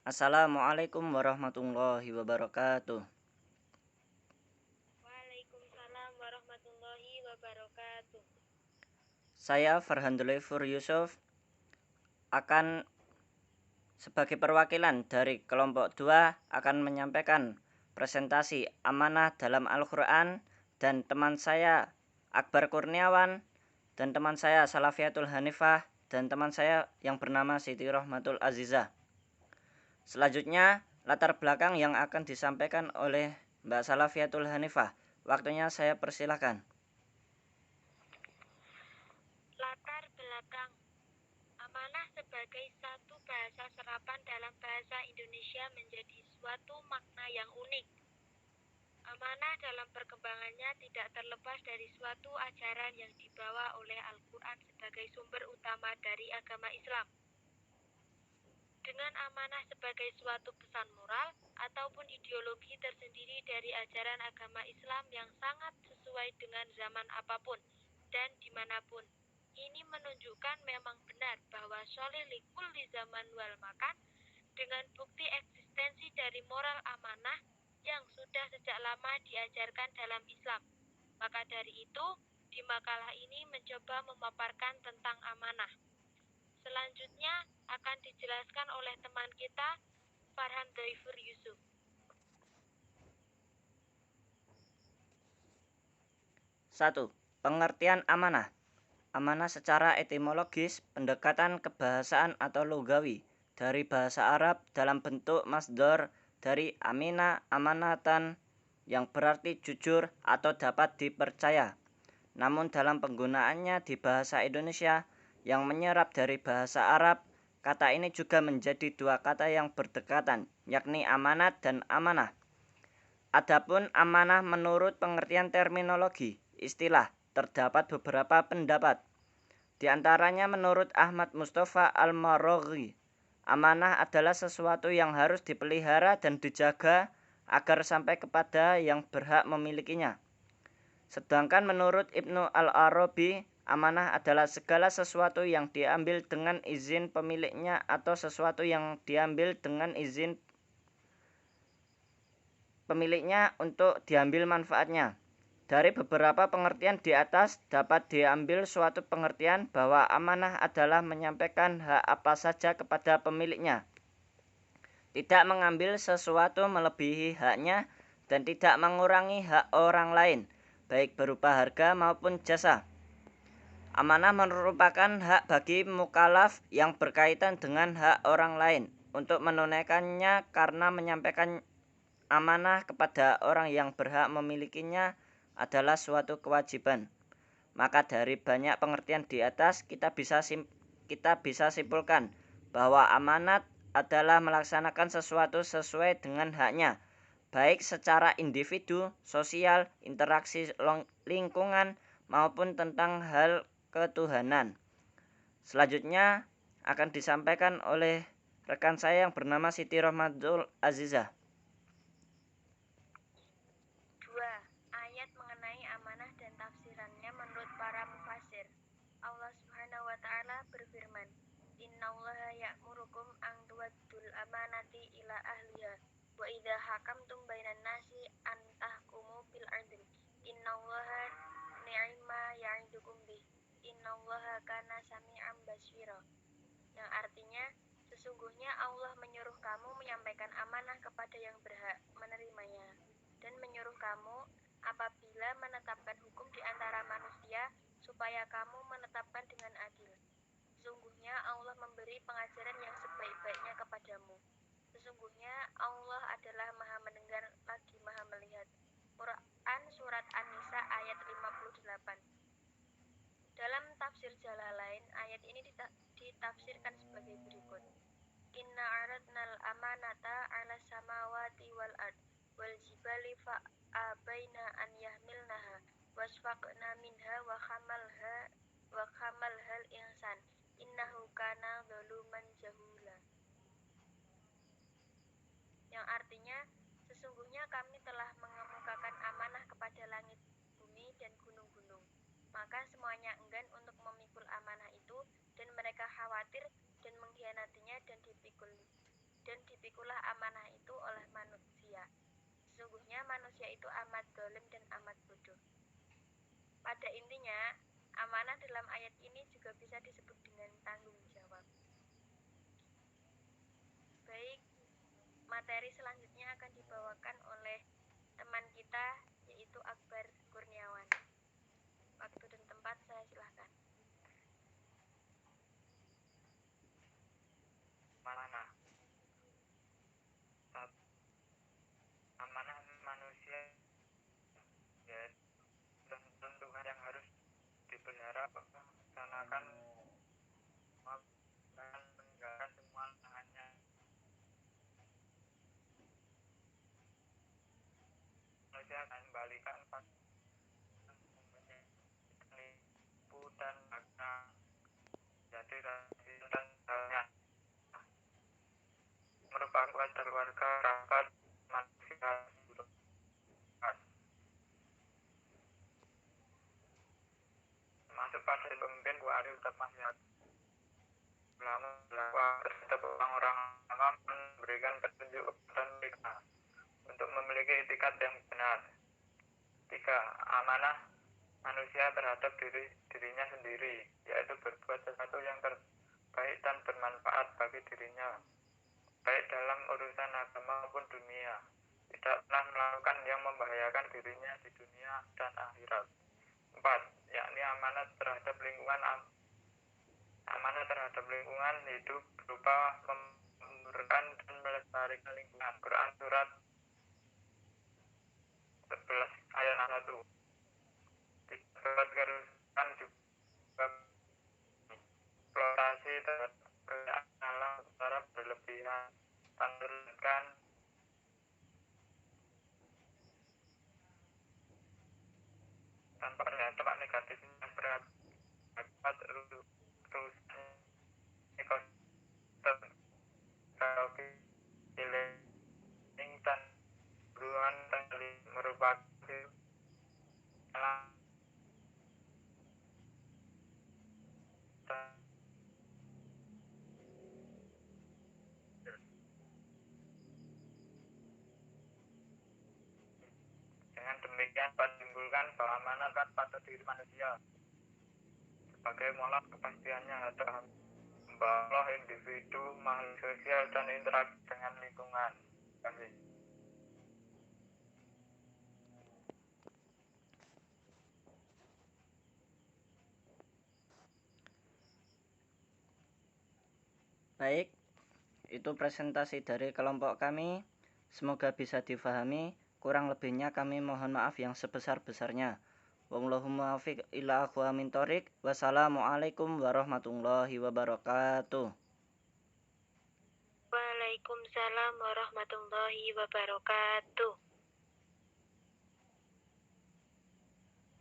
Assalamualaikum warahmatullahi wabarakatuh. Waalaikumsalam warahmatullahi wabarakatuh. Saya Farhan Dulefur Yusuf akan sebagai perwakilan dari kelompok 2 akan menyampaikan presentasi amanah dalam Al-Quran, dan teman saya Akbar Kurniawan dan teman saya Salafiatul Hanifah dan teman saya yang bernama Siti Rohmatul Azizah. Selanjutnya latar belakang yang akan disampaikan oleh Mbak Salafiatul Hanifah. Waktunya saya persilahkan. Latar belakang amanah sebagai satu bahasa serapan dalam bahasa Indonesia menjadi suatu makna yang unik. Amanah dalam perkembangannya tidak terlepas dari suatu ajaran yang dibawa oleh Al-Quran sebagai sumber utama dari agama Islam. Dengan amanah sebagai suatu pesan moral ataupun ideologi tersendiri dari ajaran agama Islam yang sangat sesuai dengan zaman apapun dan dimanapun. Ini menunjukkan memang benar bahwa sholih likulli zaman wal makan dengan bukti eksistensi dari moral amanah yang sudah sejak lama diajarkan dalam Islam. Maka dari itu, di makalah ini mencoba memaparkan tentang amanah. Selanjutnya akan dijelaskan oleh teman kita, Farhan Dulefur Yusuf. 1. Pengertian amanah. Amanah secara etimologis pendekatan kebahasaan atau lugawi dari bahasa Arab dalam bentuk masdar dari amina amanatan yang berarti jujur atau dapat dipercaya. Namun dalam penggunaannya di bahasa Indonesia yang menyerap dari bahasa Arab, kata ini juga menjadi dua kata yang berdekatan, yakni amanat dan amanah. Adapun amanah menurut pengertian terminologi istilah terdapat beberapa pendapat. Di antaranya menurut Ahmad Mustafa Al-Maroghi, amanah adalah sesuatu yang harus dipelihara dan dijaga agar sampai kepada yang berhak memilikinya. Sedangkan menurut Ibnu Al-Arabi, amanah adalah segala sesuatu yang diambil dengan izin pemiliknya atau sesuatu yang diambil dengan izin pemiliknya untuk diambil manfaatnya. Dari beberapa pengertian di atas dapat diambil suatu pengertian bahwa amanah adalah menyampaikan hak apa saja kepada pemiliknya, tidak mengambil sesuatu melebihi haknya, dan tidak mengurangi hak orang lain, baik berupa harga maupun jasa. Amanah merupakan hak bagi mukallaf yang berkaitan dengan hak orang lain untuk menunaikannya, karena menyampaikan amanah kepada orang yang berhak memilikinya adalah suatu kewajiban. Maka dari banyak pengertian di atas kita bisa simpulkan bahwa amanat adalah melaksanakan sesuatu sesuai dengan haknya, baik secara individu, sosial, interaksi lingkungan, maupun tentang hal ketuhanan. Selanjutnya akan disampaikan oleh rekan saya yang bernama Siti Rohmatul Azizah. 2. Ayat mengenai amanah dan tafsirannya menurut para mufasir. Allah Subhanahu wa taala berfirman, "Innallaha ya'murukum an tu'addul amanati ila ahliha wa idza hakamtum bainan nasi an tahkumu bil 'adl. Innallaha ni'ma ya'idukum bih. Innallaha kana sami'an basira." Yang artinya, sesungguhnya Allah menyuruh kamu menyampaikan amanah kepada yang berhak menerimanya, dan menyuruh kamu apabila menetapkan hukum di antara manusia supaya kamu menetapkan dengan adil. Sesungguhnya Allah memberi pengajaran yang sebaik-baiknya kepadamu. Sesungguhnya Allah adalah Maha mendengar lagi Maha melihat. Quran Surat An-Nisa ayat 58. Dalam tafsir Jalalain, ayat ini ditafsirkan sebagai berikut. Inna aradnal amanata ala samawati wal ard wal jibali fa abaina an yahmilnaha wasfaqna minha wa hamalhal insan innahu kana zaluman jahula. Yang artinya, sesungguhnya kami telah mengemukakan amanah kepada langit, bumi, dan gunung-gunung. Maka semuanya enggan untuk memikul amanah itu, dan mereka khawatir dan mengkhianatinya dan dipikul. dan dipikulah amanah itu oleh manusia. Sesungguhnya manusia itu amat zalim dan amat bodoh. Pada intinya, amanah dalam ayat ini juga bisa disebut dengan tanggung jawab. Baik, materi selanjutnya akan dibawakan oleh teman kita, yaitu Akbar Kurniawan. Waktu dan tempat saya silahkan. Amanah. Amanah manusia ya tentang Tuhan yang harus dipelihara, melaksanakan dan meninggalkan semua lahannya. Manusia akan kembalikan nipu dan makna jadi dan halnya merupakan keluarga rapat manusia masuk pada pemimpin wali tetap masyarakat selama terhadap orang-orang awam memberikan petunjuk kepada mereka untuk memiliki etikat yang benar. 3. Amanah manusia terhadap dirinya sendiri, yaitu berbuat sesuatu yang terbaik dan bermanfaat bagi dirinya, baik dalam urusan agama maupun dunia. Tidak pernah melakukan yang membahayakan dirinya di dunia dan akhirat. 4. Yakni amanat terhadap lingkungan. Amanah terhadap lingkungan hidup berupa memberikan dan melestarikan lingkungan. Quran surat 11 ayat 1. Tidak kerusakan juga eksplorasi terhadap kekayaan alam secara berlebihan tanpa berdampak negatifnya berakibat rusaknya ekosistem ekologi dan buruan merupakan alam dengan demikian menimbulkan bahwa amanah pada diri manusia sebagai mola kepastiannya ada membawa individu, makhluk sosial dan interaksi dengan lingkungan. Terima kasih. Baik, itu presentasi dari kelompok kami. Semoga bisa difahami. Kurang lebihnya kami mohon maaf yang sebesar-besarnya. Wallahu muwaffiq ila aqwamit thoriq. Wassalamualaikum warahmatullahi wabarakatuh. Waalaikumsalam warahmatullahi wabarakatuh.